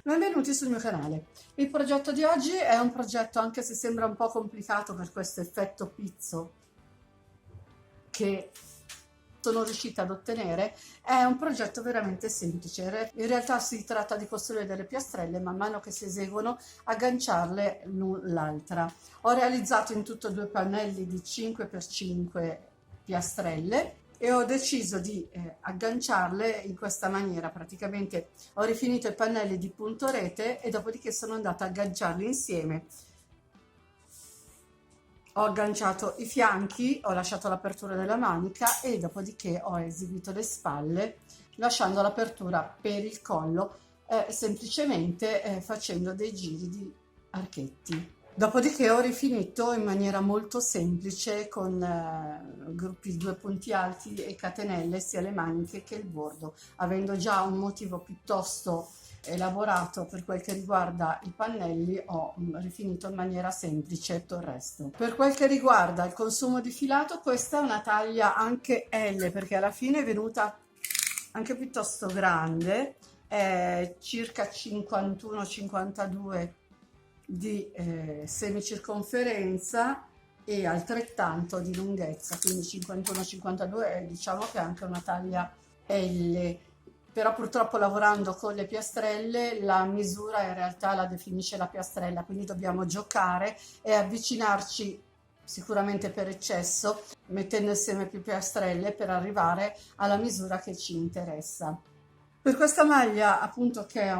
Benvenuti sul mio canale. Il progetto di oggi è un progetto, anche se sembra un po' complicato per questo effetto pizzo che sono riuscita ad ottenere, è un progetto veramente semplice. In realtà si tratta di costruire delle piastrelle, man mano che si eseguono agganciarle l'una l'altra. Ho realizzato in tutto due pannelli di 5x5 piastrelle e ho deciso di agganciarle in questa maniera. Praticamente ho rifinito i pannelli di punto rete e dopodiché sono andata ad agganciarli insieme. Ho agganciato i fianchi, ho lasciato l'apertura della manica e dopodiché ho eseguito le spalle lasciando l'apertura per il collo, semplicemente facendo dei giri di archetti. Dopodiché ho rifinito in maniera molto semplice con gruppi 2 punti alti e catenelle sia le maniche che il bordo, avendo già un motivo piuttosto elaborato per quel che riguarda i pannelli. Ho rifinito in maniera semplice tutto il resto. Per quel che riguarda il consumo di filato, questa è una taglia anche L, perché alla fine è venuta anche piuttosto grande, circa 51-52 di semicirconferenza e altrettanto di lunghezza, quindi 51-52, diciamo che è anche una taglia L. Però purtroppo lavorando con le piastrelle la misura in realtà la definisce la piastrella, quindi dobbiamo giocare e avvicinarci sicuramente per eccesso, mettendo insieme più piastrelle per arrivare alla misura che ci interessa. Per questa maglia, appunto, che è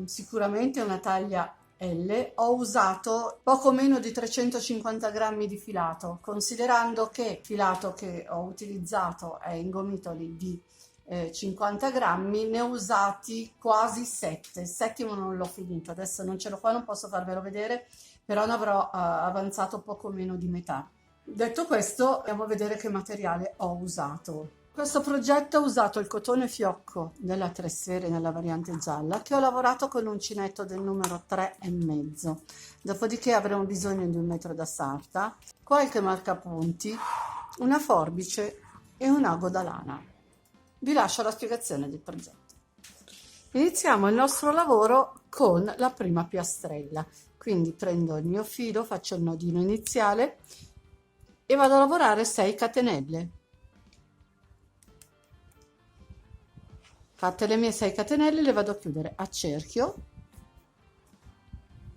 sicuramente una taglia L, ho usato poco meno di 350 grammi di filato, considerando che il filato che ho utilizzato è in gomitoli di 50 grammi, ne ho usati quasi 7, il settimo non l'ho finito, adesso non ce l'ho qua, non posso farvelo vedere, però ne avrò avanzato poco meno di metà. Detto questo, andiamo a vedere che materiale ho usato. Questo progetto ho usato il cotone fiocco della Tre Sfere nella variante gialla, che ho lavorato con uncinetto del numero 3,5. Dopodiché avremo bisogno di un metro da sarta, qualche marcapunti, una forbice e un ago da lana. Vi lascio la spiegazione del progetto. Iniziamo il nostro lavoro con la prima piastrella. Quindi prendo il mio filo, faccio il nodino iniziale e vado a lavorare 6 catenelle. Fatte le mie 6 catenelle, le vado a chiudere a cerchio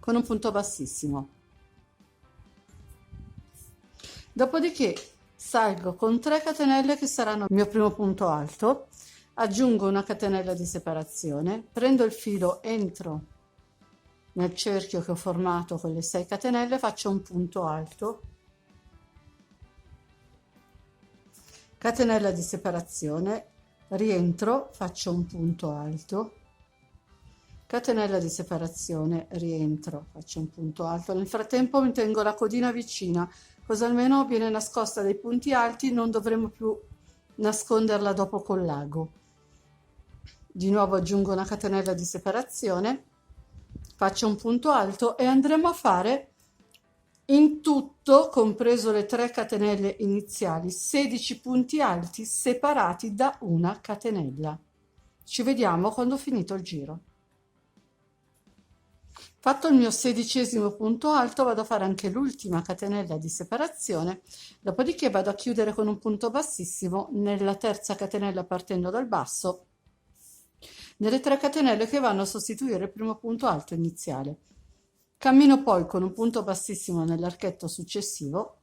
con un punto bassissimo. Dopodiché salgo con 3 catenelle che saranno il mio primo punto alto, aggiungo una catenella di separazione, prendo il filo, entro nel cerchio che ho formato con le 6 catenelle, faccio un punto alto, catenella di separazione, rientro, faccio un punto alto, catenella di separazione, rientro, faccio un punto alto. Nel frattempo mi tengo la codina vicina, così almeno viene nascosta dai punti alti, non dovremo più nasconderla dopo col lago. Di nuovo aggiungo una catenella di separazione, faccio un punto alto e andremo a fare in tutto, compreso le 3 catenelle iniziali, 16 punti alti separati da una catenella. Ci vediamo quando ho finito il giro. Fatto il mio 16° punto alto, vado a fare anche l'ultima catenella di separazione, dopodiché vado a chiudere con un punto bassissimo nella terza catenella partendo dal basso, nelle 3 catenelle che vanno a sostituire il primo punto alto iniziale. Cammino poi con un punto bassissimo nell'archetto successivo,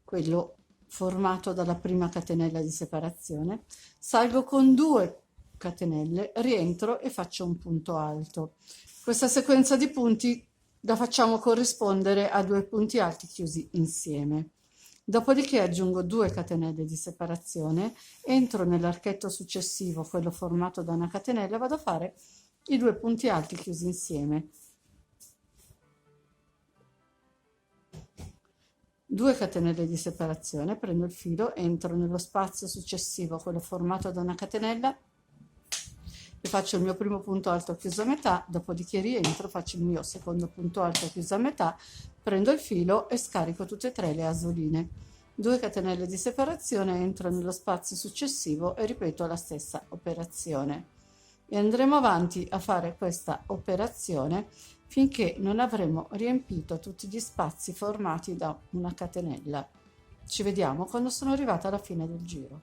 quello formato dalla prima catenella di separazione, salgo con 2 catenelle, rientro e faccio un punto alto. Questa sequenza di punti la facciamo corrispondere a 2 punti alti chiusi insieme. Dopodiché aggiungo 2 catenelle di separazione, entro nell'archetto successivo, quello formato da una catenella, vado a fare i 2 punti alti chiusi insieme. 2 catenelle di separazione, prendo il filo, entro nello spazio successivo, quello formato da una catenella, e faccio il mio primo punto alto chiuso a metà, dopodiché rientro, faccio il mio secondo punto alto chiuso a metà, prendo il filo e scarico tutte e 3 le asoline. 2 catenelle di separazione, entro nello spazio successivo e ripeto la stessa operazione. e andremo avanti a fare questa operazione finché non avremo riempito tutti gli spazi formati da una catenella. Ci vediamo quando sono arrivata alla fine del giro.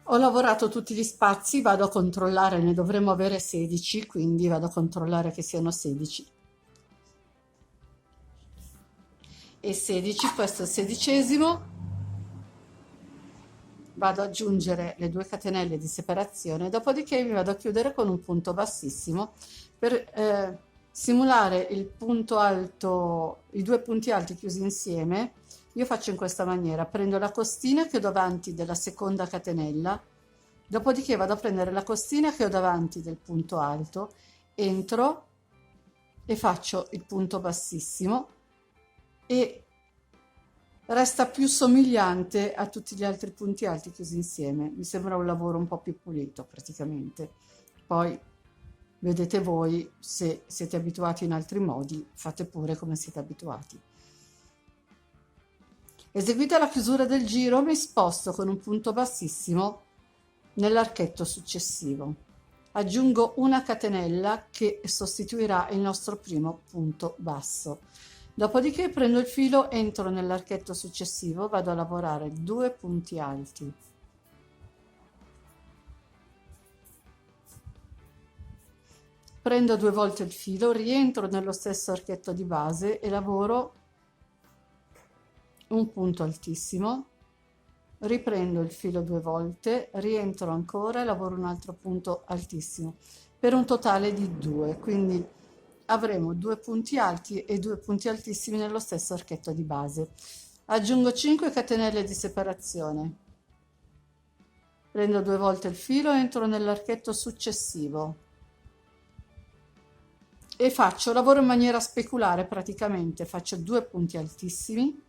Ho lavorato tutti gli spazi, vado a controllare, ne dovremmo avere 16, quindi vado a controllare che siano 16 e 16, questo è il 16esimo. Vado ad aggiungere le 2 catenelle di separazione, dopodiché mi vado a chiudere con un punto bassissimo per simulare il punto alto, i 2 punti alti chiusi insieme. Io faccio in questa maniera: prendo la costina che ho davanti della seconda catenella, dopodiché vado a prendere la costina che ho davanti del punto alto, entro e faccio il punto bassissimo e resta più somigliante a tutti gli altri punti alti chiusi insieme. Mi sembra un lavoro un po' più pulito praticamente. Poi vedete voi, se siete abituati in altri modi, fate pure come siete abituati. Eseguita la chiusura del giro, mi sposto con un punto bassissimo nell'archetto successivo. Aggiungo una catenella che sostituirà il nostro primo punto basso. Dopodiché prendo il filo, entro nell'archetto successivo, vado a lavorare 2 punti alti. Prendo 2 volte il filo, rientro nello stesso archetto di base e lavoro un punto altissimo, riprendo il filo 2 volte, rientro ancora e lavoro un altro punto altissimo, per un totale di 2, quindi avremo 2 punti alti e 2 punti altissimi nello stesso archetto di base. Aggiungo 5 catenelle di separazione, prendo 2 volte il filo, entro nell'archetto successivo e lavoro in maniera speculare praticamente, faccio 2 punti altissimi,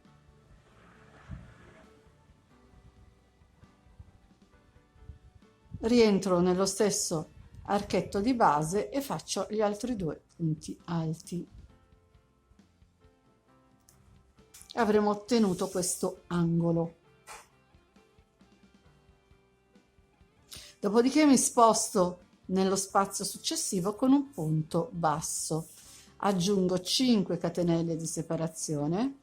rientro nello stesso archetto di base e faccio gli altri 2 punti alti. Avremo ottenuto questo angolo. Dopodiché mi sposto nello spazio successivo con un punto basso. Aggiungo 5 catenelle di separazione,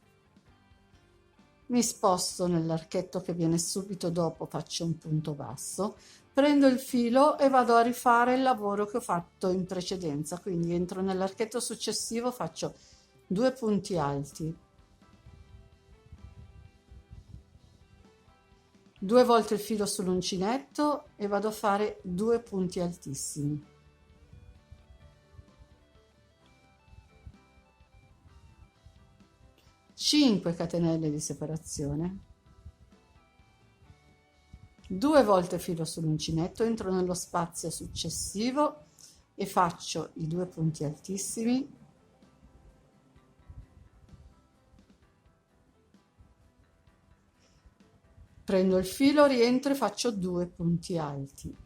mi sposto nell'archetto che viene subito dopo, faccio un punto basso, prendo il filo e vado a rifare il lavoro che ho fatto in precedenza, quindi entro nell'archetto successivo, faccio 2 punti alti, 2 volte il filo sull'uncinetto e vado a fare 2 punti altissimi. Cinque catenelle di separazione, 2 volte filo sull'uncinetto, entro nello spazio successivo e faccio i 2 punti altissimi, prendo il filo, rientro e faccio 2 punti alti,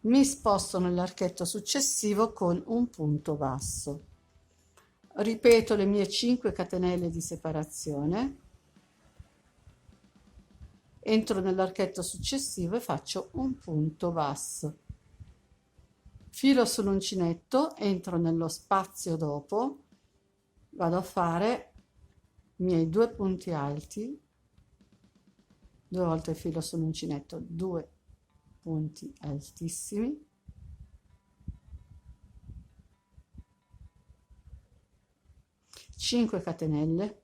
mi sposto nell'archetto successivo con un punto basso, ripeto le mie 5 catenelle di separazione, entro nell'archetto successivo e faccio un punto basso, filo sull'uncinetto, entro nello spazio dopo, vado a fare i miei 2 punti alti, 2 volte filo sull'uncinetto, 2 punti altissimi, cinque catenelle,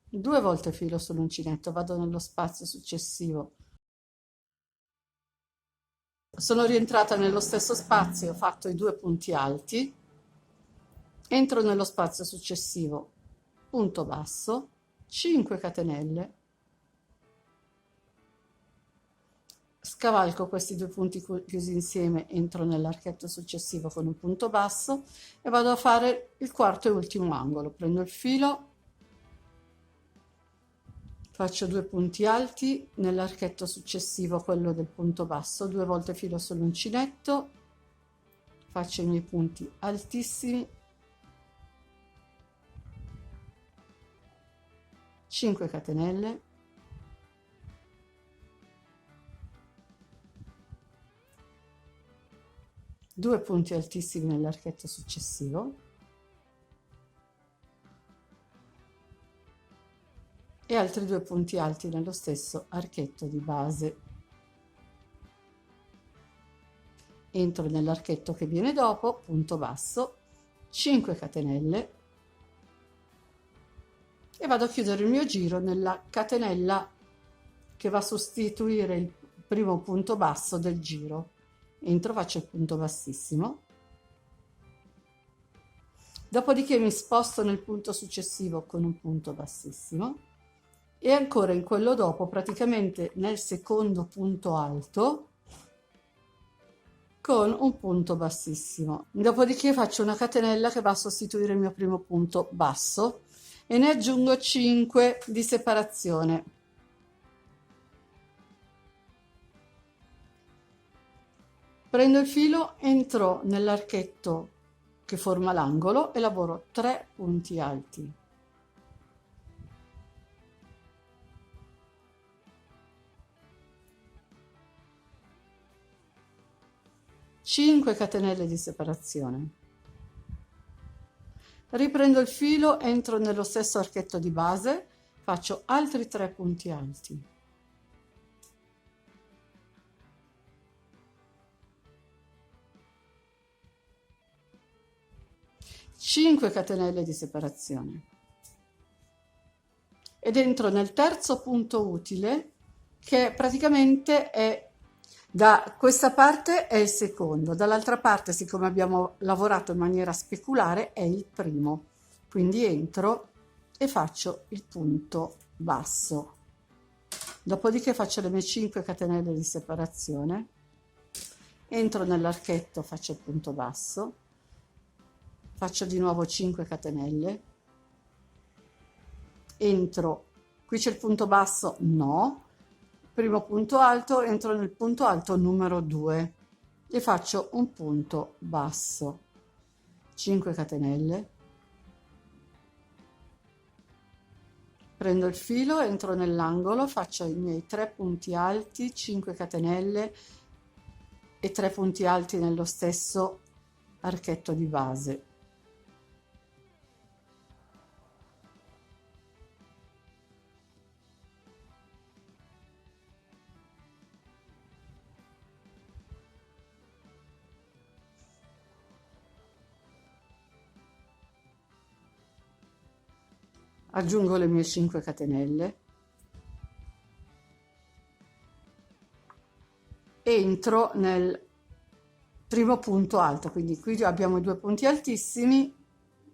2 volte filo sull'uncinetto, vado nello spazio successivo, sono rientrata nello stesso spazio, ho fatto i 2 punti alti, entro nello spazio successivo, punto basso, 5 catenelle, scavalco questi 2 punti chiusi insieme, entro nell'archetto successivo con un punto basso e vado a fare il quarto e ultimo angolo. Prendo il filo, faccio 2 punti alti nell'archetto successivo, quello del punto basso, 2 volte filo sull'uncinetto, faccio i miei punti altissimi, 5 catenelle, 2 punti altissimi nell'archetto successivo e altri 2 punti alti nello stesso archetto di base. Entro nell'archetto che viene dopo, punto basso, 5 catenelle e vado a chiudere il mio giro nella catenella che va a sostituire il primo punto basso del giro. Entro, faccio il punto bassissimo, dopodiché mi sposto nel punto successivo con un punto bassissimo e ancora in quello dopo, praticamente nel secondo punto alto, con un punto bassissimo. Dopodiché faccio una catenella che va a sostituire il mio primo punto basso e ne aggiungo 5 di separazione. Prendo il filo, entro nell'archetto che forma l'angolo e lavoro 3 punti alti. Cinque catenelle di separazione. Riprendo il filo, entro nello stesso archetto di base, faccio altri 3 punti alti. 5 catenelle di separazione ed entro nel terzo punto utile, che praticamente è da questa parte è il secondo, dall'altra parte, siccome abbiamo lavorato in maniera speculare, è il primo, quindi entro e faccio il punto basso, dopodiché faccio le mie 5 catenelle di separazione, entro nell'archetto, faccio il punto basso, faccio di nuovo 5 catenelle, entro, qui c'è il punto basso, no, primo punto alto, entro nel punto alto numero 2 e faccio un punto basso, 5 catenelle, prendo il filo, entro nell'angolo, faccio i miei 3 punti alti, 5 catenelle e 3 punti alti nello stesso archetto di base. Aggiungo le mie 5 catenelle, entro nel primo punto alto, quindi qui abbiamo i 2 punti altissimi,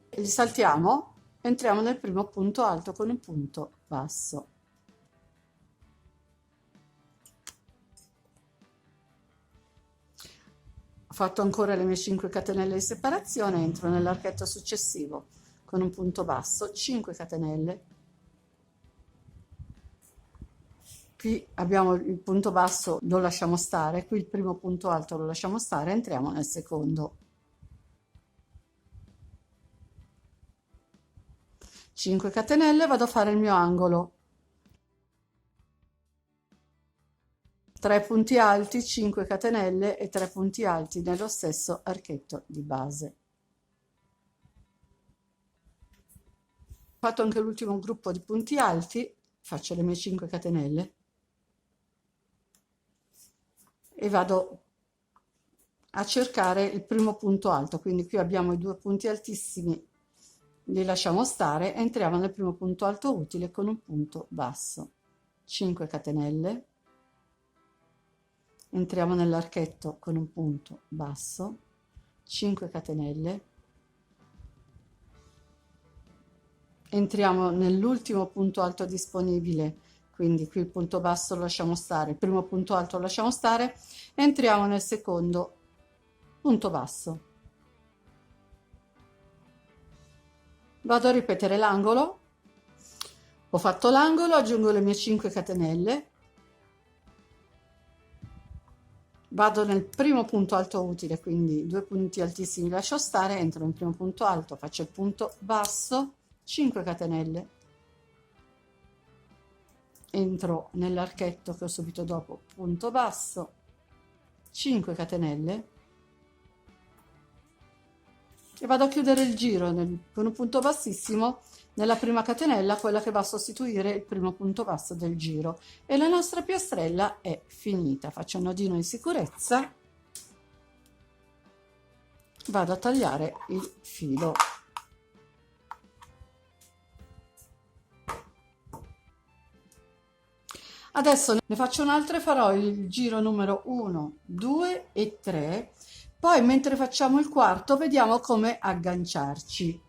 li saltiamo, entriamo nel primo punto alto con un punto basso. Ho fatto ancora le mie 5 catenelle di separazione, entro nell'archetto successivo con un punto basso, 5 catenelle, qui abbiamo il punto basso, lo lasciamo stare, qui il primo punto alto lo lasciamo stare, entriamo nel secondo, 5 catenelle, vado a fare il mio angolo, 3 punti alti, 5 catenelle e 3 punti alti nello stesso archetto di base. Ho fatto anche l'ultimo gruppo di punti alti, faccio le mie 5 catenelle e vado a cercare il primo punto alto, quindi qui abbiamo i 2 punti altissimi, li lasciamo stare, entriamo nel primo punto alto utile con un punto basso, 5 catenelle, entriamo nell'archetto con un punto basso, 5 catenelle, entriamo nell'ultimo punto alto disponibile, quindi qui il punto basso lo lasciamo stare, il primo punto alto lo lasciamo stare, entriamo nel secondo punto basso. Vado a ripetere l'angolo, ho fatto l'angolo, aggiungo le mie 5 catenelle, vado nel primo punto alto utile, quindi 2 punti altissimi lascio stare, entro nel primo punto alto, faccio il punto basso, 5 catenelle, entro nell'archetto che ho subito dopo, punto basso, 5 catenelle e vado a chiudere il giro con un punto bassissimo nella prima catenella, quella che va a sostituire il primo punto basso del giro, e la nostra piastrella è finita. Faccio un nodino in sicurezza, vado a tagliare il filo. Adesso ne faccio un'altra e farò il giro numero 1, 2 e 3. Poi mentre facciamo il quarto vediamo come agganciarci.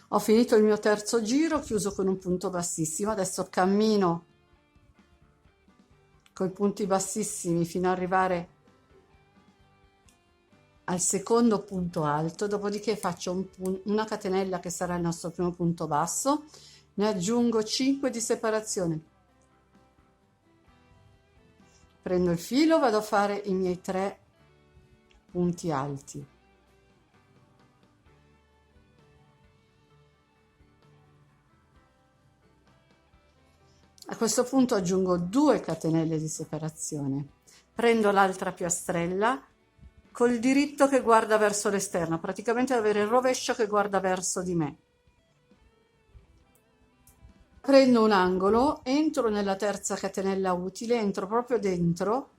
Ho finito il mio terzo giro, chiuso con un punto bassissimo. Adesso cammino con i punti bassissimi fino ad arrivare al secondo punto alto, dopodiché faccio una catenella che sarà il nostro primo punto basso, ne aggiungo 5 di separazione, prendo il filo, vado a fare i miei 3 punti alti, a questo punto aggiungo 2 catenelle di separazione, prendo l'altra piastrella col diritto che guarda verso l'esterno, praticamente avere il rovescio che guarda verso di me. Prendo un angolo, entro nella terza catenella utile, entro proprio dentro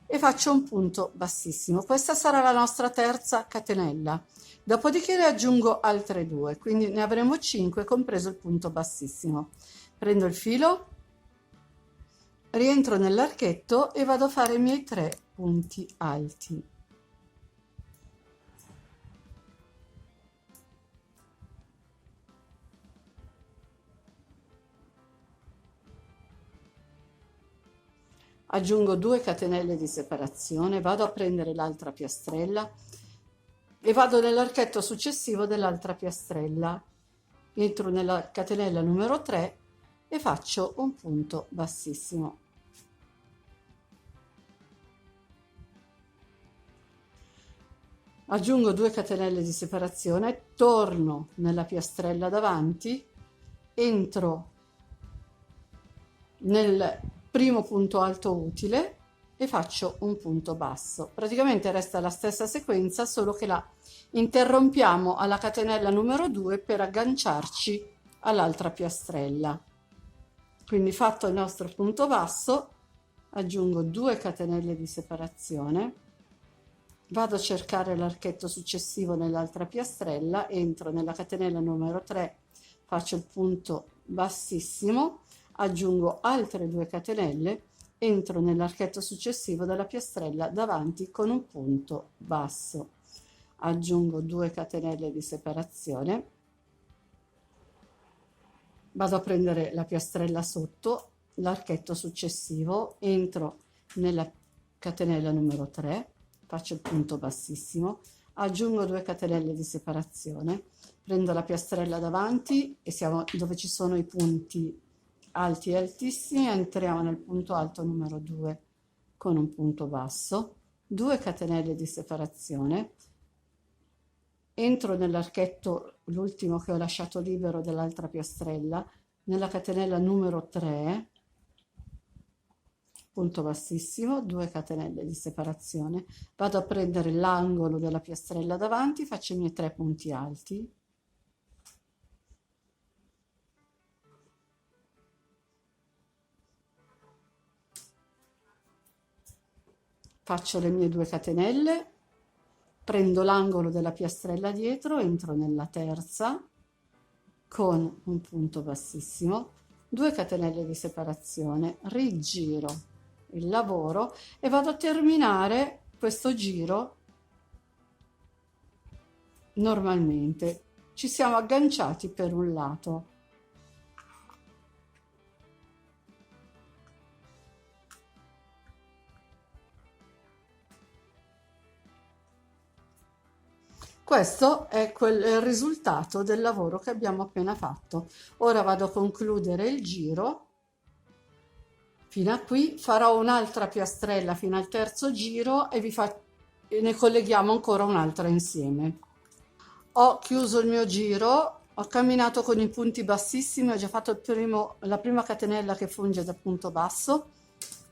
e faccio un punto bassissimo. Questa sarà la nostra terza catenella. Dopodiché ne aggiungo altre 2, quindi ne avremo 5, compreso il punto bassissimo. Prendo il filo, rientro nell'archetto e vado a fare i miei 3 punti alti. Aggiungo 2 catenelle di separazione, vado a prendere l'altra piastrella e vado nell'archetto successivo dell'altra piastrella, entro nella catenella numero 3 e faccio un punto bassissimo. Aggiungo 2 catenelle di separazione, torno nella piastrella davanti, entro nel primo punto alto utile e faccio un punto basso. Praticamente resta la stessa sequenza, solo che la interrompiamo alla catenella numero 2 per agganciarci all'altra piastrella. Quindi fatto il nostro punto basso, aggiungo 2 catenelle di separazione, vado a cercare l'archetto successivo nell'altra piastrella, entro nella catenella numero 3, faccio il punto bassissimo, aggiungo altre 2 catenelle, entro nell'archetto successivo della piastrella davanti con un punto basso, aggiungo 2 catenelle di separazione, vado a prendere la piastrella sotto, l'archetto successivo, entro nella catenella numero 3, faccio il punto bassissimo, aggiungo 2 catenelle di separazione, prendo la piastrella davanti e siamo dove ci sono i punti alti e altissimi, entriamo nel punto alto numero 2 con un punto basso, 2 catenelle di separazione, entro nell'archetto, l'ultimo che ho lasciato libero dell'altra piastrella, nella catenella numero 3, punto bassissimo, 2 catenelle di separazione, vado a prendere l'angolo della piastrella davanti, faccio i miei 3 punti alti, faccio le mie 2 catenelle, prendo l'angolo della piastrella dietro, entro nella terza con un punto bassissimo, 2 catenelle di separazione, rigiro il lavoro e vado a terminare questo giro normalmente. Ci siamo agganciati per un lato. Questo è il risultato del lavoro che abbiamo appena fatto. Ora vado a concludere il giro. Fino a qui farò un'altra piastrella fino al terzo giro e ne colleghiamo ancora un'altra insieme. Ho chiuso il mio giro, Ho camminato con i punti bassissimi, ho già fatto la prima catenella che funge da punto basso,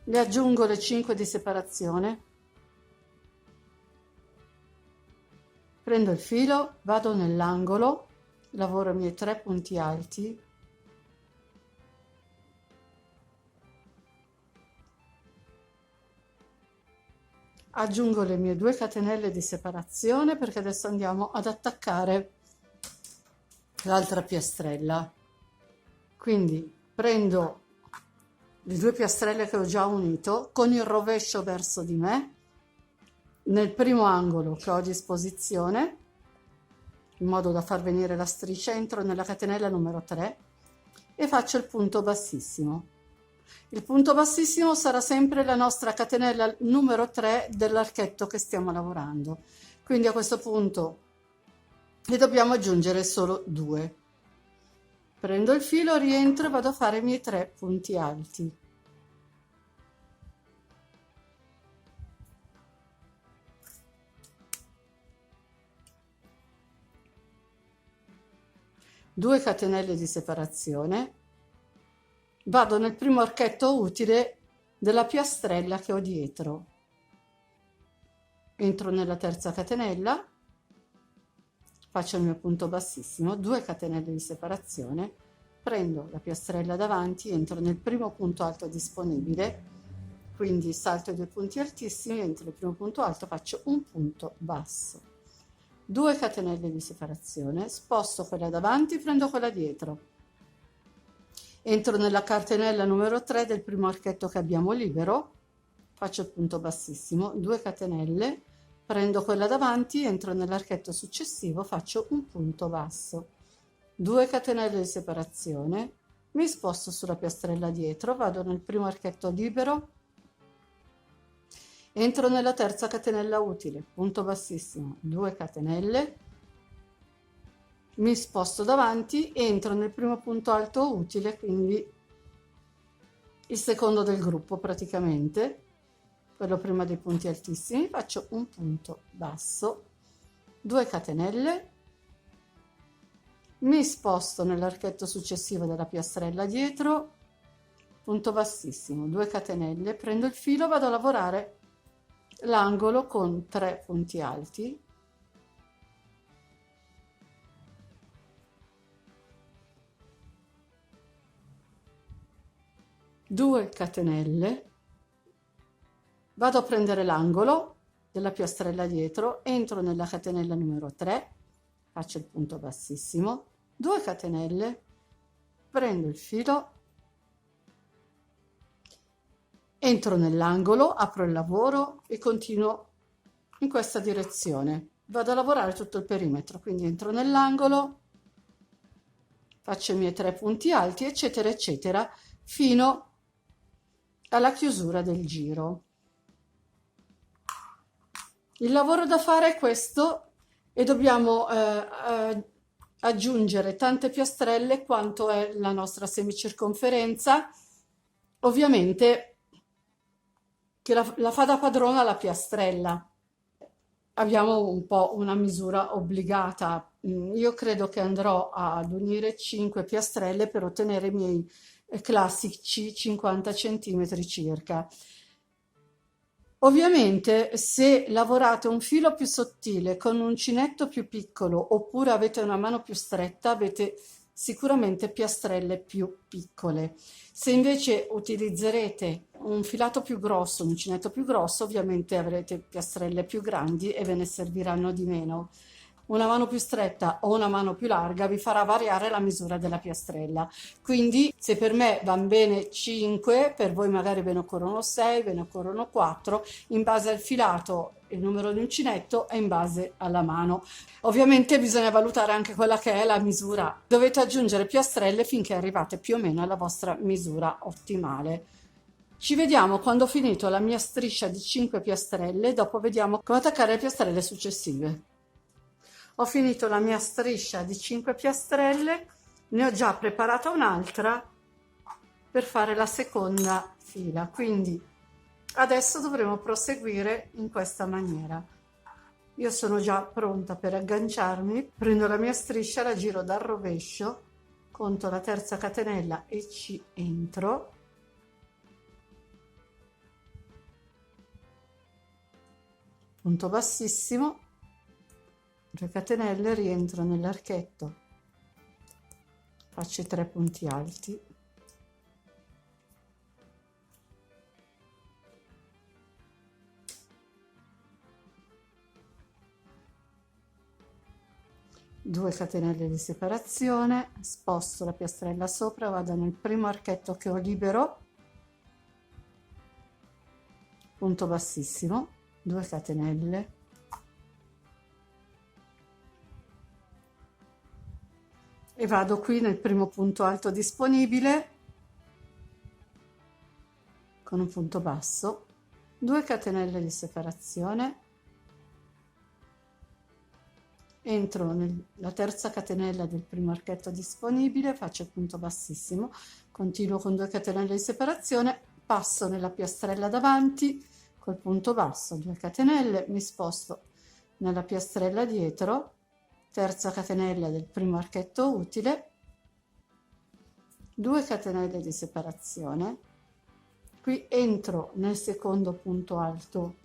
le aggiungo le 5 di separazione, prendo il filo, vado nell'angolo, lavoro i miei 3 punti alti, aggiungo le mie 2 catenelle di separazione perché adesso andiamo ad attaccare l'altra piastrella. Quindi prendo le 2 piastrelle che ho già unito con il rovescio verso di me nel primo angolo che ho a disposizione, in modo da far venire la striscia, entro nella catenella numero 3 e faccio il punto bassissimo. Il punto bassissimo sarà sempre la nostra catenella numero 3 dell'archetto che stiamo lavorando, quindi a questo punto ne dobbiamo aggiungere solo 2. Prendo il filo, rientro e vado a fare i miei 3 punti alti. Due catenelle di separazione, vado nel primo archetto utile della piastrella che ho dietro, entro nella terza catenella, faccio il mio punto bassissimo, 2 catenelle di separazione, prendo la piastrella davanti, entro nel primo punto alto disponibile, quindi salto i 2 punti altissimi, entro nel primo punto alto, faccio un punto basso, 2 catenelle di separazione, sposto quella davanti, prendo quella dietro, entro nella catenella numero 3 del primo archetto che abbiamo libero, faccio il punto bassissimo, 2 catenelle, prendo quella davanti, entro nell'archetto successivo, faccio un punto basso, 2 catenelle di separazione, mi sposto sulla piastrella dietro, vado nel primo archetto libero, entro nella terza catenella utile, punto bassissimo, 2 catenelle, mi sposto davanti, entro nel primo punto alto utile, quindi il secondo del gruppo praticamente, quello prima dei punti altissimi, faccio un punto basso, 2 catenelle, mi sposto nell'archetto successivo della piastrella dietro, punto bassissimo, 2 catenelle, prendo il filo, vado a lavorare l'angolo con 3 punti alti, due catenelle, vado a prendere l'angolo della piastrella dietro, entro nella catenella numero 3, faccio il punto bassissimo, 2 catenelle, prendo il filo, entro nell'angolo, apro il lavoro e continuo in questa direzione. Vado a lavorare tutto il perimetro, quindi entro nell'angolo, faccio i miei 3 punti alti, eccetera, eccetera, fino alla chiusura del giro. Il lavoro da fare è questo e dobbiamo aggiungere tante piastrelle quanto è la nostra semicirconferenza. Ovviamente che la fa da padrona la piastrella. Abbiamo un po' una misura obbligata. Io credo che andrò ad unire 5 piastrelle per ottenere i miei classici 50 centimetri circa. Ovviamente se lavorate un filo più sottile con un uncinetto più piccolo oppure avete una mano più stretta, avete sicuramente piastrelle più piccole. Se invece utilizzerete un filato più grosso, un uncinetto più grosso, ovviamente avrete piastrelle più grandi e ve ne serviranno di meno. Una mano più stretta o una mano più larga vi farà variare la misura della piastrella. Quindi se per me vanno bene 5, per voi magari ve ne occorrono 6, ve ne occorrono 4, in base al filato, il numero di uncinetto e in base alla mano. Ovviamente bisogna valutare anche quella che è la misura. Dovete aggiungere piastrelle finché arrivate più o meno alla vostra misura ottimale. Ci vediamo quando ho finito la mia striscia di 5 piastrelle, dopo vediamo come attaccare le piastrelle successive. Ho finito la mia striscia di 5 piastrelle, ne ho già preparata un'altra per fare la seconda fila, quindi adesso dovremo proseguire in questa maniera. Io sono già pronta per agganciarmi, prendo la mia striscia, la giro dal rovescio, conto la terza catenella e ci entro, punto bassissimo, 2 catenelle, rientro nell'archetto, faccio i 3 punti alti, due catenelle di separazione, sposto la piastrella sopra, vado nel primo archetto che ho libero, punto bassissimo, 2 catenelle, e vado qui nel primo punto alto disponibile con un punto basso, 2 catenelle di separazione, entro nella terza catenella del primo archetto disponibile, faccio il punto bassissimo, continuo con 2 catenelle di separazione, passo nella piastrella davanti col punto basso, 2 catenelle, mi sposto nella piastrella dietro, terza catenella del primo archetto utile, 2 catenelle di separazione, qui entro nel secondo punto alto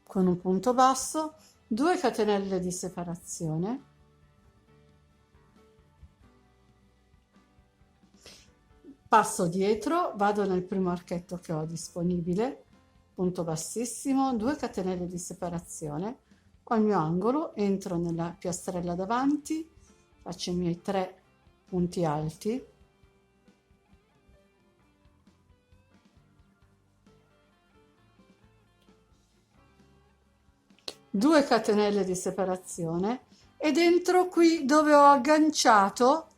con un punto basso, 2 catenelle di separazione, passo dietro, vado nel primo archetto che ho disponibile, punto bassissimo, 2 catenelle di separazione, ho il mio angolo, entro nella piastrella davanti, faccio i miei 3 punti alti, due catenelle di separazione ed entro qui dove ho agganciato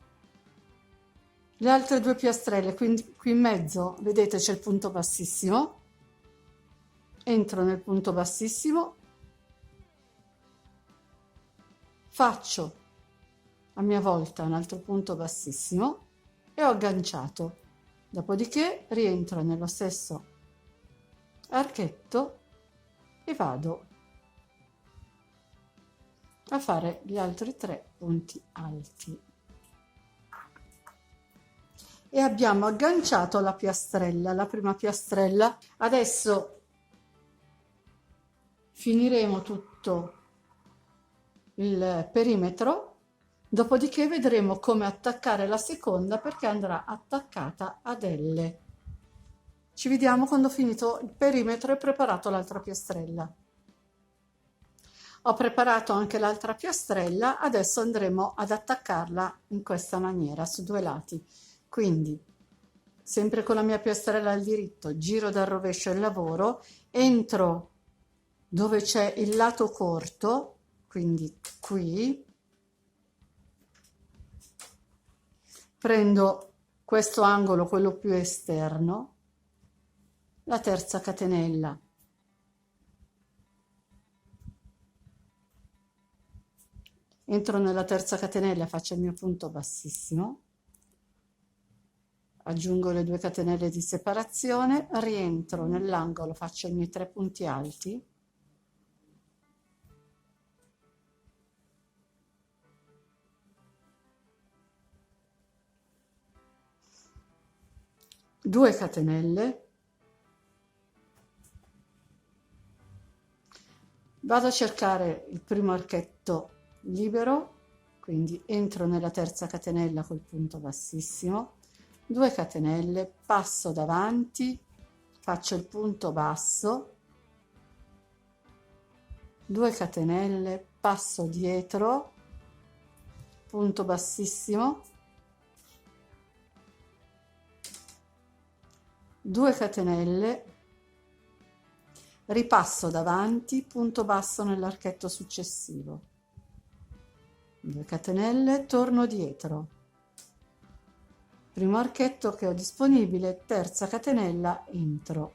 le altre 2 piastrelle, quindi qui in mezzo vedete c'è il punto bassissimo, entro nel punto bassissimo, faccio a mia volta un altro punto bassissimo e ho agganciato, dopodiché rientro nello stesso archetto e vado a fare gli altri 3 punti alti e abbiamo agganciato la piastrella, la prima piastrella. Adesso finiremo tutto il perimetro, dopodiché vedremo come attaccare la seconda perché andrà attaccata ad L. Ci vediamo quando ho finito il perimetro e preparato l'altra piastrella. Ho preparato anche l'altra piastrella, adesso andremo ad attaccarla in questa maniera su 2 lati. Quindi, sempre con la mia piastrella al diritto, giro dal rovescio il lavoro, entro dove c'è il lato corto, quindi qui, prendo questo angolo, quello più esterno, la terza catenella, entro nella terza catenella, faccio il mio punto bassissimo, aggiungo le 2 catenelle di separazione, rientro nell'angolo, faccio i miei 3 punti alti, due catenelle, vado a cercare il primo archetto libero, quindi entro nella terza catenella col punto bassissimo, 2 catenelle, passo davanti, faccio il punto basso, 2 catenelle, passo dietro, punto bassissimo, 2 catenelle, ripasso davanti, punto basso nell'archetto successivo, 2 catenelle, torno dietro, primo archetto che ho disponibile, terza catenella, entro,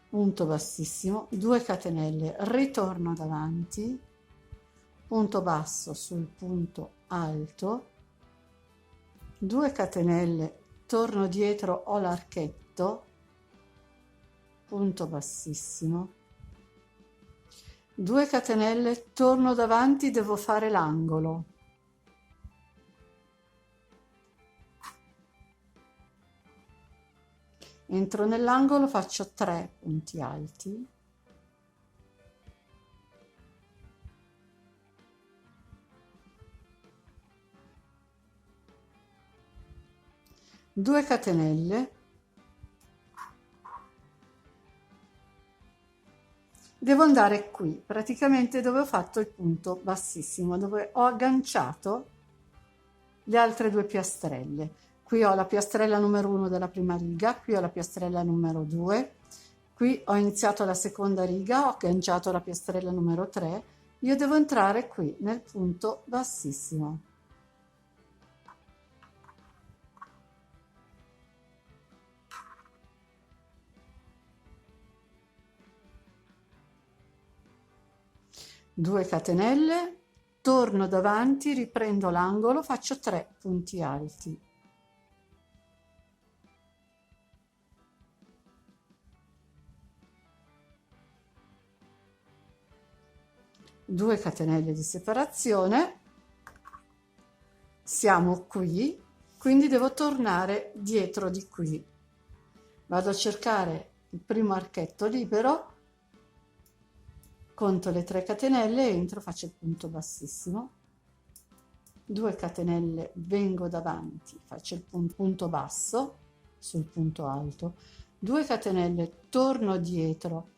punto bassissimo, 2 catenelle, ritorno davanti, punto basso sul punto alto, 2 catenelle, torno dietro, ho l'archetto, punto bassissimo, 2 catenelle, torno davanti, devo fare l'angolo, entro nell'angolo, faccio 3 punti alti, due catenelle, devo andare qui, praticamente dove ho fatto il punto bassissimo, dove ho agganciato le altre due piastrelle. Qui ho la piastrella numero 1 della prima riga, qui ho la piastrella numero 2, qui ho iniziato la seconda riga, ho agganciato la piastrella numero 3, io devo entrare qui nel punto bassissimo. Due catenelle, torno davanti, riprendo l'angolo, faccio 3 punti alti. Due catenelle di separazione, siamo qui, quindi devo tornare dietro di qui. Vado a cercare il primo archetto libero, conto le 3 catenelle, entro, faccio il punto bassissimo, 2 catenelle, vengo davanti, faccio il punto basso sul punto alto, 2 catenelle, torno dietro,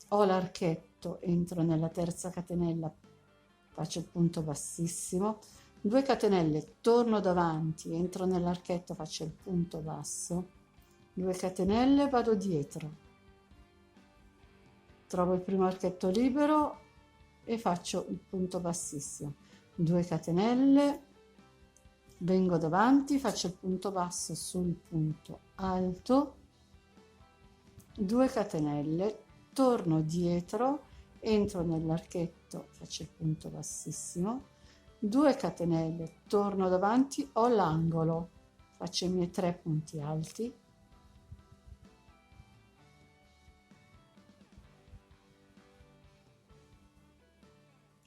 ho l'archetto, entro nella terza catenella, faccio il punto bassissimo, 2 catenelle, torno davanti, entro nell'archetto, faccio il punto basso, 2 catenelle, vado dietro, trovo il primo archetto libero e faccio il punto bassissimo, 2 catenelle, vengo davanti, faccio il punto basso sul punto alto, 2 catenelle, torno dietro, entro nell'archetto, faccio il punto bassissimo, 2 catenelle, torno davanti, ho l'angolo, faccio i miei 3 punti alti,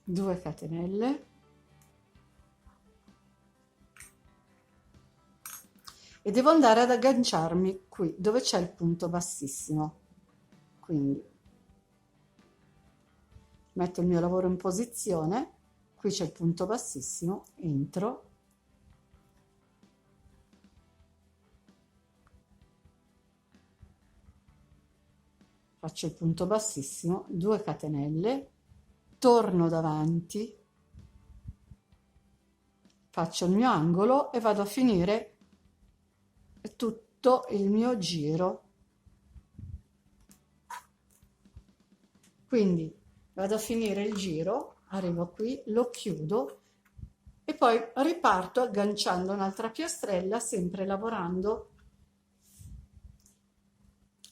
2 catenelle e devo andare ad agganciarmi qui dove c'è il punto bassissimo, quindi metto il mio lavoro in posizione, qui c'è il punto bassissimo, entro, faccio il punto bassissimo, 2 catenelle, torno davanti, faccio il mio angolo e vado a finire tutto il mio giro. Quindi vado a finire il giro, arrivo qui, lo chiudo e poi riparto agganciando un'altra piastrella, sempre lavorando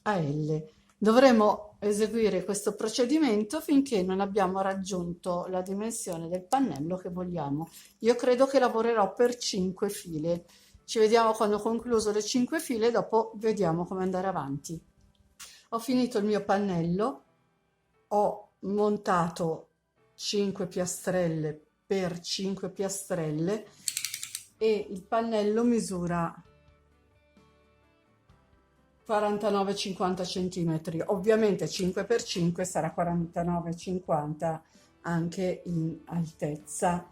a L. Dovremo eseguire questo procedimento finché non abbiamo raggiunto la dimensione del pannello che vogliamo. Io credo che lavorerò per 5 file. Ci vediamo quando ho concluso le 5 file, dopo vediamo come andare avanti. Ho finito il mio pannello, ho montato 5 piastrelle per 5 piastrelle e il pannello misura 49-50 cm, ovviamente 5 per 5 sarà 49-50 anche in altezza.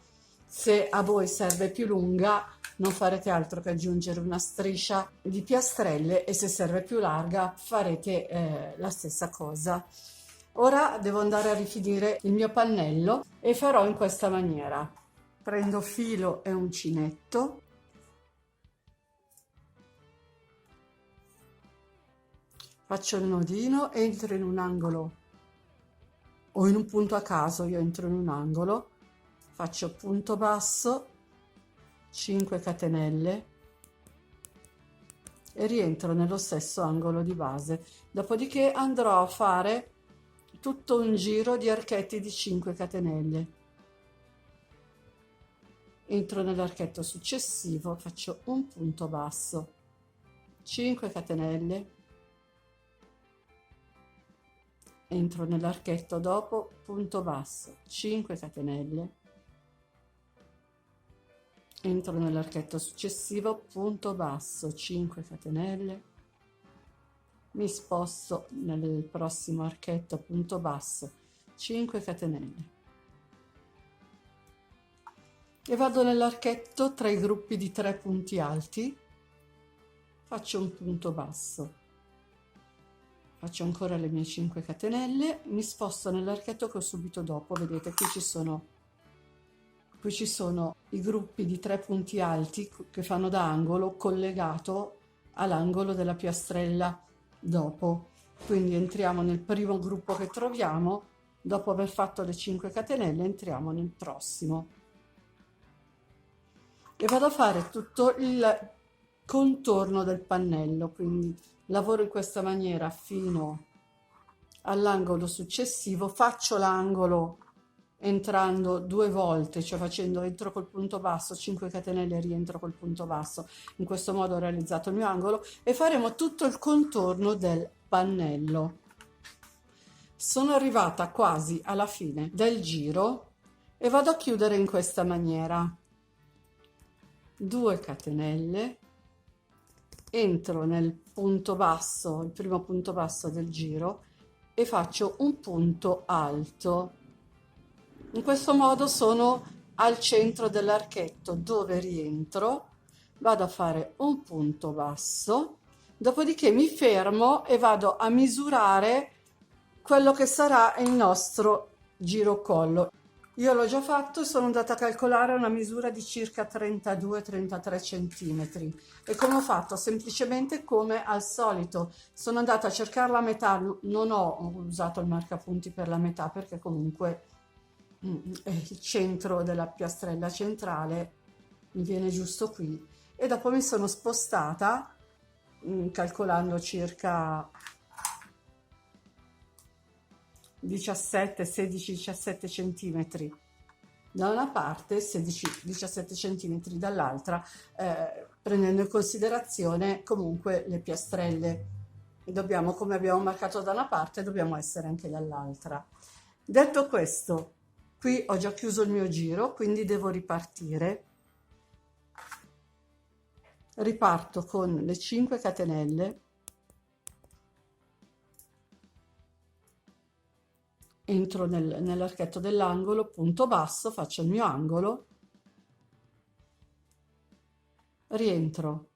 Se a voi serve più lunga non farete altro che aggiungere una striscia di piastrelle e se serve più larga farete la stessa cosa. Ora devo andare a rifinire il mio pannello e farò in questa maniera: prendo filo e uncinetto, faccio il nodino, entro in un angolo o in un punto a caso, io entro in un angolo, faccio punto basso, 5 catenelle e rientro nello stesso angolo di base. Dopodiché andrò a fare tutto un giro di archetti di 5 catenelle. Entro nell'archetto successivo, faccio un punto basso, 5 catenelle, entro nell'archetto dopo, punto basso, 5 catenelle, entro nell'archetto successivo, punto basso, 5 catenelle, mi sposto nel prossimo archetto, punto basso, 5 catenelle e vado nell'archetto tra i gruppi di 3 punti alti, faccio un punto basso, faccio ancora le mie 5 catenelle, mi sposto nell'archetto che ho subito dopo. Vedete, qui ci sono i gruppi di 3 punti alti che fanno da angolo collegato all'angolo della piastrella dopo. Quindi entriamo nel primo gruppo che troviamo, dopo aver fatto le 5 catenelle entriamo nel prossimo e vado a fare tutto il contorno del pannello, quindi lavoro in questa maniera fino all'angolo successivo, faccio l'angolo entrando 2 volte, cioè facendo entro col punto basso, 5 catenelle, rientro col punto basso. In questo modo ho realizzato il mio angolo e faremo tutto il contorno del pannello. Sono arrivata quasi alla fine del giro e vado a chiudere in questa maniera. 2 catenelle, entro nel punto basso, il primo punto basso del giro, e faccio un punto alto. In questo modo sono al centro dell'archetto dove rientro, vado a fare un punto basso, dopodiché mi fermo e vado a misurare quello che sarà il nostro girocollo. Io l'ho già fatto e sono andata a calcolare una misura di circa 32-33 centimetri. E come ho fatto? Semplicemente come al solito. Sono andata a cercare la metà, non ho usato il marcapunti per la metà perché comunque il centro della piastrella centrale mi viene giusto qui. E dopo mi sono spostata calcolando circa 16-17 centimetri da una parte, 16-17 centimetri dall'altra, prendendo in considerazione comunque le piastrelle. Dobbiamo, come abbiamo marcato da una parte, dobbiamo essere anche dall'altra. Detto questo, qui ho già chiuso il mio giro, quindi devo ripartire. Riparto con le 5 catenelle, entro nell'archetto dell'angolo, punto basso, faccio il mio angolo, rientro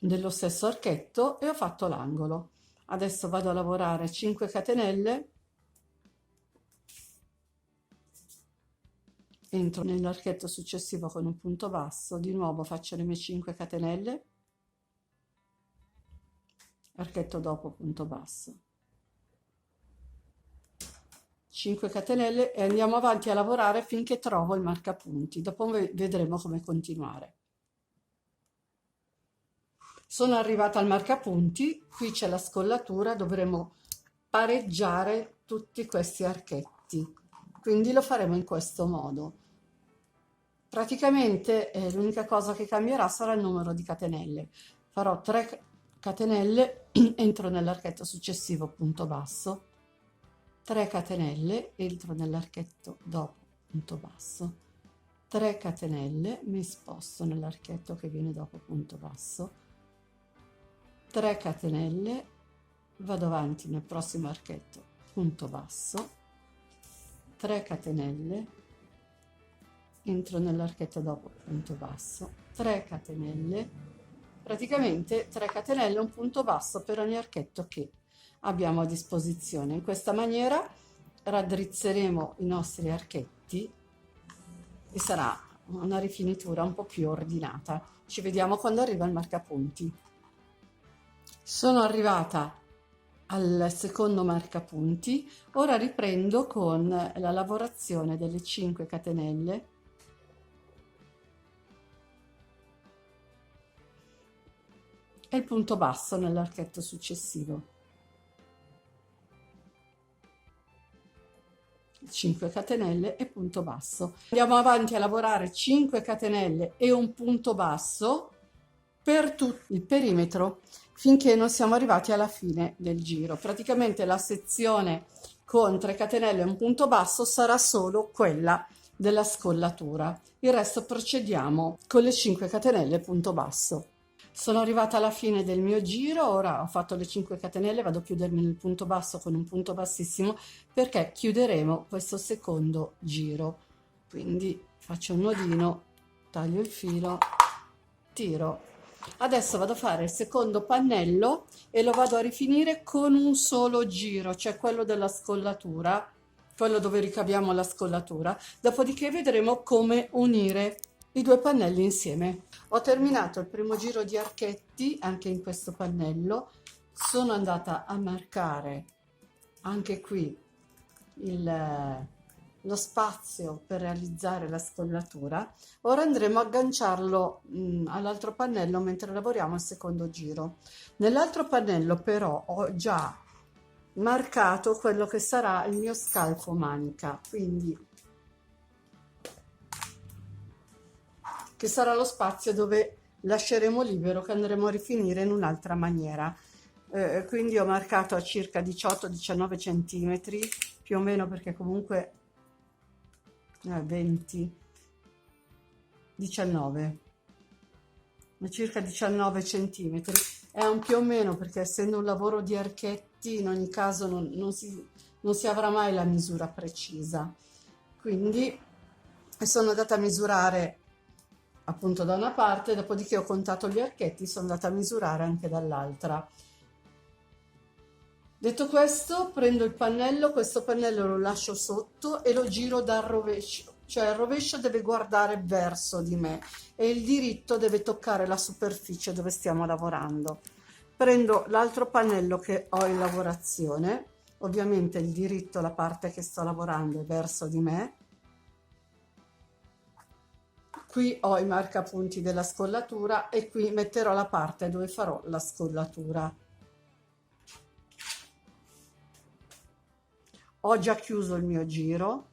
nello stesso archetto e ho fatto l'angolo. Adesso vado a lavorare 5 catenelle, entro nell'archetto successivo con un punto basso, di nuovo faccio le mie 5 catenelle, archetto dopo punto basso, 5 catenelle e andiamo avanti a lavorare finché trovo il marcapunti. Dopo vedremo come continuare. Sono arrivata al marcapunti, qui c'è la scollatura, dovremo pareggiare tutti questi archetti, quindi lo faremo in questo modo. Praticamente l'unica cosa che cambierà sarà il numero di catenelle. Farò 3 catenelle, entro nell'archetto successivo, punto basso, 3 catenelle, entro nell'archetto dopo, punto basso, 3 catenelle, mi sposto nell'archetto che viene dopo, punto basso, 3 catenelle, vado avanti nel prossimo archetto, punto basso, 3 catenelle, entro nell'archetto dopo, punto basso, 3 catenelle, praticamente 3 catenelle, un punto basso per ogni archetto che abbiamo a disposizione. In questa maniera raddrizzeremo i nostri archetti e sarà una rifinitura un po' più ordinata. Ci vediamo quando arriva il marcapunti. Sono arrivata al secondo marcapunti, ora riprendo con la lavorazione delle 5 catenelle e il punto basso nell'archetto successivo. 5 catenelle e punto basso. Andiamo avanti a lavorare 5 catenelle e un punto basso per tutto il perimetro finché non siamo arrivati alla fine del giro. Praticamente la sezione con 3 catenelle e un punto basso sarà solo quella della scollatura. Il resto procediamo con le 5 catenelle e punto basso. Sono arrivata alla fine del mio giro, ora ho fatto le 5 catenelle, vado a chiudermi nel punto basso con un punto bassissimo perché chiuderemo questo secondo giro. Quindi faccio un nodino, taglio il filo, tiro. Adesso vado a fare il secondo pannello e lo vado a rifinire con un solo giro, cioè quello della scollatura, quello dove ricaviamo la scollatura. Dopodiché vedremo come unire i due pannelli insieme. Ho terminato il primo giro di archetti anche in questo pannello. Sono andata a marcare anche qui lo spazio per realizzare la scollatura. Ora andremo a agganciarlo all'altro pannello mentre lavoriamo il secondo giro. Nell'altro pannello però ho già marcato quello che sarà il mio scalfo manica, quindi che sarà lo spazio dove lasceremo libero, che andremo a rifinire in un'altra maniera. Quindi ho marcato a circa 18-19 centimetri più o meno, perché comunque 20, 19, circa 19 centimetri è un più o meno, perché essendo un lavoro di archetti in ogni caso non si avrà mai la misura precisa. Quindi sono andata a misurare appunto da una parte, dopodiché ho contato gli archetti, sono andata a misurare anche dall'altra. Detto questo, prendo il pannello, questo pannello lo lascio sotto e lo giro dal rovescio, cioè il rovescio deve guardare verso di me e il diritto deve toccare la superficie dove stiamo lavorando. Prendo l'altro pannello che ho in lavorazione, ovviamente il diritto, la parte che sto lavorando è verso di me. Qui ho i marcapunti della scollatura e qui metterò la parte dove farò la scollatura. Ho già chiuso il mio giro,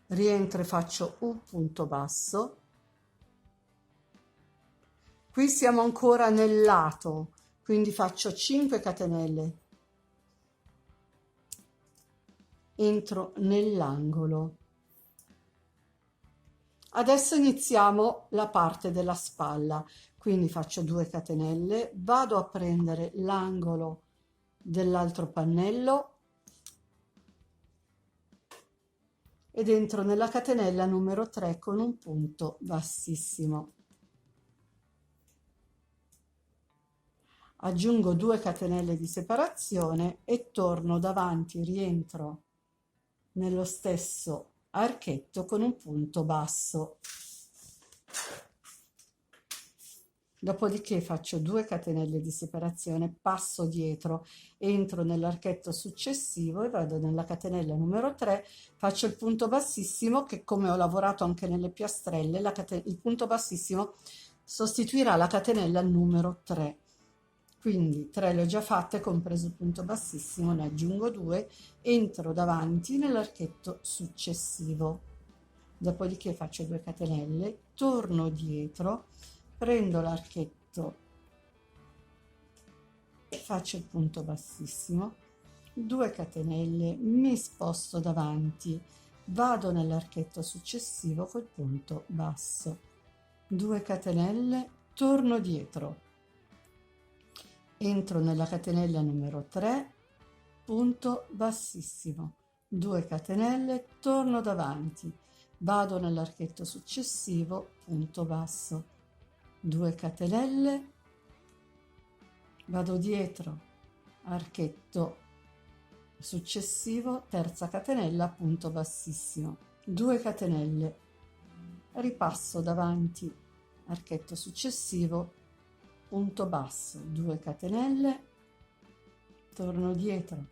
rientro e faccio un punto basso. Qui siamo ancora nel lato, quindi faccio 5 catenelle, entro nell'angolo. Adesso iniziamo la parte della spalla, quindi faccio 2 catenelle, vado a prendere l'angolo dell'altro pannello ed entro nella catenella numero 3 con un punto bassissimo. Aggiungo 2 catenelle di separazione e torno davanti, rientro nello stesso archetto con un punto basso. Dopodiché faccio 2 catenelle di separazione, passo dietro, entro nell'archetto successivo e vado nella catenella numero 3, faccio il punto bassissimo che, come ho lavorato anche nelle piastrelle, il punto bassissimo sostituirà la catenella numero 3. Quindi 3 le ho già fatte, compreso il punto bassissimo, ne aggiungo 2, entro davanti nell'archetto successivo. Dopodiché faccio 2 catenelle, torno dietro, prendo l'archetto, faccio il punto bassissimo, 2 catenelle, mi sposto davanti, vado nell'archetto successivo col punto basso, 2 catenelle, torno dietro, entro nella catenella numero 3, punto bassissimo, 2 catenelle, torno davanti, vado nell'archetto successivo, punto basso, 2 catenelle, vado dietro, archetto successivo, terza catenella, punto bassissimo, 2 catenelle, ripasso davanti, archetto successivo, punto basso, 2 catenelle, torno dietro,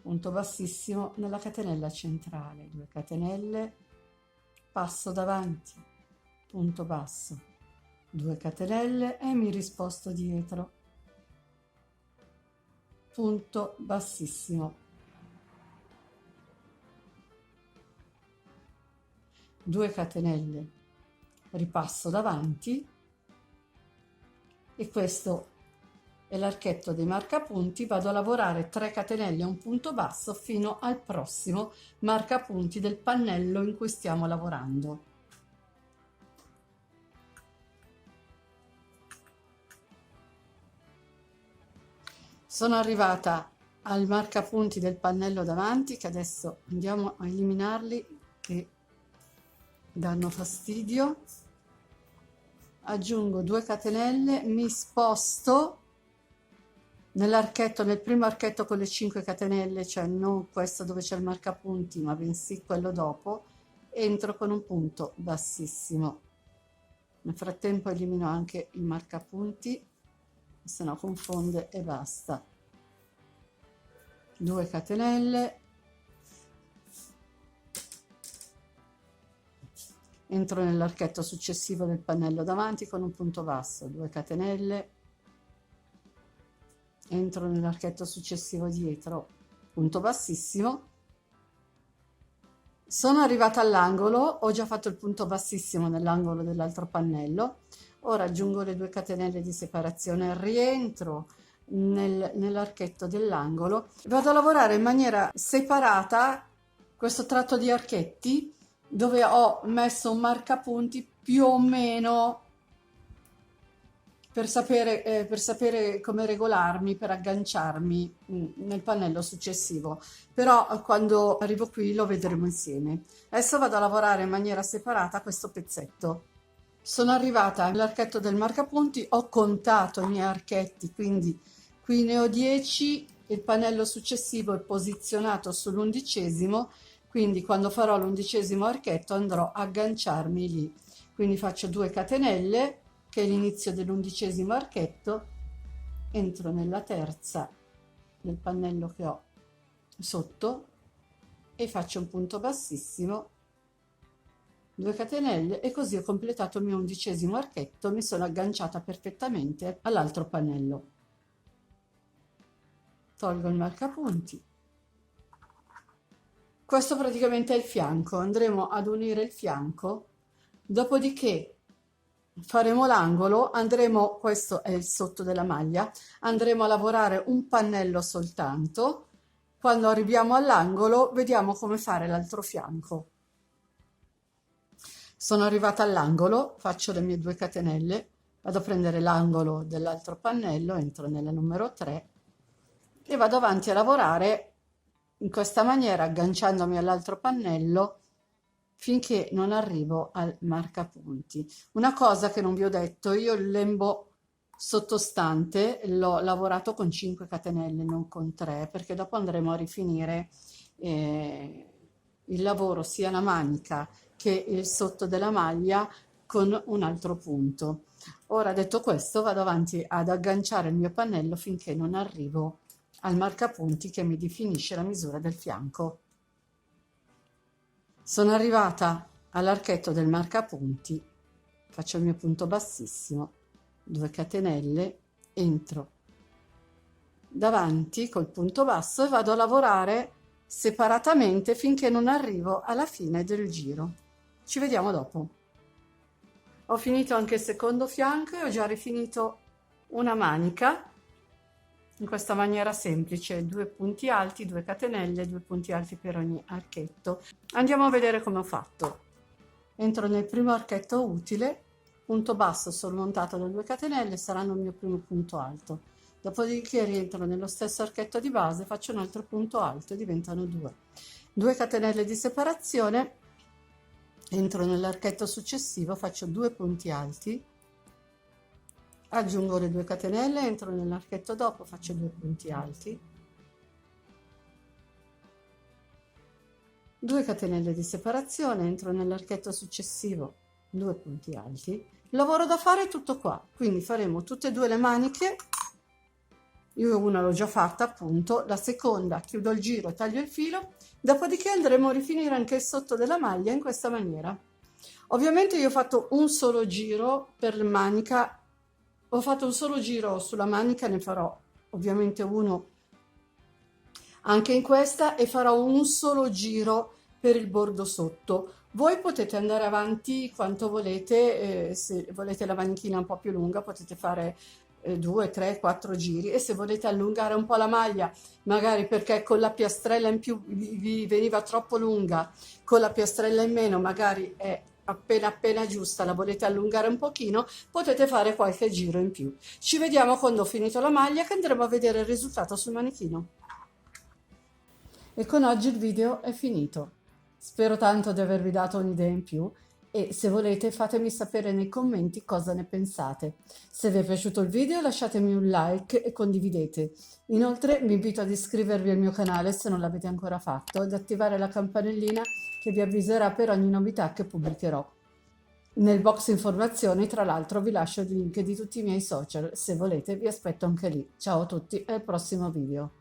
punto bassissimo nella catenella centrale, 2 catenelle, passo davanti, punto basso, 2 catenelle e mi risposto dietro, punto bassissimo, 2 catenelle, ripasso davanti, e questo è l'archetto dei marcapunti. Vado a lavorare 3 catenelle e un punto basso fino al prossimo marcapunti del pannello in cui stiamo lavorando. Sono arrivata al marcapunti del pannello davanti, che adesso andiamo a eliminarli che danno fastidio. Aggiungo 2 catenelle, mi sposto nell'archetto, nel primo archetto con le 5 catenelle, cioè non questo dove c'è il marcapunti, ma bensì quello dopo, entro con un punto bassissimo. Nel frattempo elimino anche il marcapunti, se no confonde e basta. 2 catenelle, entro nell'archetto successivo del pannello davanti con un punto basso, 2 catenelle, entro nell'archetto successivo dietro, punto bassissimo. Sono arrivata all'angolo, ho già fatto il punto bassissimo nell'angolo dell'altro pannello. Ora aggiungo le 2 catenelle di separazione, rientro nell'archetto dell'angolo, vado a lavorare in maniera separata questo tratto di archetti dove ho messo un marcapunti più o meno per sapere come regolarmi, per agganciarmi nel pannello successivo, però quando arrivo qui lo vedremo insieme. Adesso vado a lavorare in maniera separata questo pezzetto. Sono arrivata all'archetto del marcapunti, ho contato i miei archetti, quindi qui ne ho 10, il pannello successivo è posizionato sull'11°, quindi quando farò l'11° archetto andrò a agganciarmi lì. Quindi faccio 2 catenelle, che è l'inizio dell'11° archetto, entro nella terza del pannello che ho sotto e faccio un punto bassissimo, 2 catenelle, e così ho completato il mio 11° archetto, mi sono agganciata perfettamente all'altro pannello. Tolgo il marcapunti. Questo praticamente è il fianco, andremo ad unire il fianco, dopodiché faremo l'angolo, andremo, questo è il sotto della maglia, andremo a lavorare un pannello soltanto. Quando arriviamo all'angolo vediamo come fare l'altro fianco. Sono arrivata all'angolo, faccio le mie 2 catenelle, vado a prendere l'angolo dell'altro pannello, entro nella numero 3 e vado avanti a lavorare in questa maniera, agganciandomi all'altro pannello finché non arrivo al marcapunti. Una cosa che non vi ho detto, io il lembo sottostante l'ho lavorato con 5 catenelle, non con 3, perché dopo andremo a rifinire il lavoro, sia la manica che il sotto della maglia, con un altro punto. Ora, detto questo, vado avanti ad agganciare il mio pannello finché non arrivo al marcapunti che mi definisce la misura del fianco. Sono arrivata all'archetto del marcapunti, faccio il mio punto bassissimo, 2 catenelle, entro davanti col punto basso e vado a lavorare separatamente finché non arrivo alla fine del giro. Ci vediamo dopo. Ho finito anche il secondo fianco e ho già rifinito una manica in questa maniera semplice, 2 punti alti, 2 catenelle, 2 punti alti per ogni archetto. Andiamo a vedere come ho fatto. Entro nel primo archetto utile, punto basso sormontato da 2 catenelle, saranno il mio primo punto alto. Dopodiché rientro nello stesso archetto di base, faccio un altro punto alto e diventano 2. 2 catenelle di separazione, entro nell'archetto successivo, faccio 2 punti alti, aggiungo le 2 catenelle, entro nell'archetto dopo, faccio 2 punti alti, 2 catenelle di separazione, entro nell'archetto successivo, 2 punti alti. Il lavoro da fare è tutto qua, quindi faremo tutte e 2 le maniche. Io una l'ho già fatta, appunto, la seconda chiudo il giro, taglio il filo, dopodiché andremo a rifinire anche il sotto della maglia in questa maniera. Ovviamente io ho fatto un solo giro per la manica, ho fatto un solo giro sulla manica, ne farò ovviamente uno anche in questa e farò un solo giro per il bordo sotto. Voi potete andare avanti quanto volete, se volete la manichina un po' più lunga potete fare 2, 3, 4 giri, e se volete allungare un po' la maglia, magari perché con la piastrella in più vi veniva troppo lunga, con la piastrella in meno magari è appena appena giusta, la volete allungare un pochino, potete fare qualche giro in più. Ci vediamo quando ho finito la maglia, che andremo a vedere il risultato sul manichino. E con oggi il video è finito. Spero tanto di avervi dato un'idea in più, e se volete fatemi sapere nei commenti cosa ne pensate. Se vi è piaciuto il video lasciatemi un like e condividete. Inoltre vi invito ad iscrivervi al mio canale se non l'avete ancora fatto, ed attivare la campanellina che vi avviserà per ogni novità che pubblicherò. Nel box informazioni, tra l'altro, vi lascio il link di tutti i miei social. Se volete vi aspetto anche lì. Ciao a tutti e al prossimo video.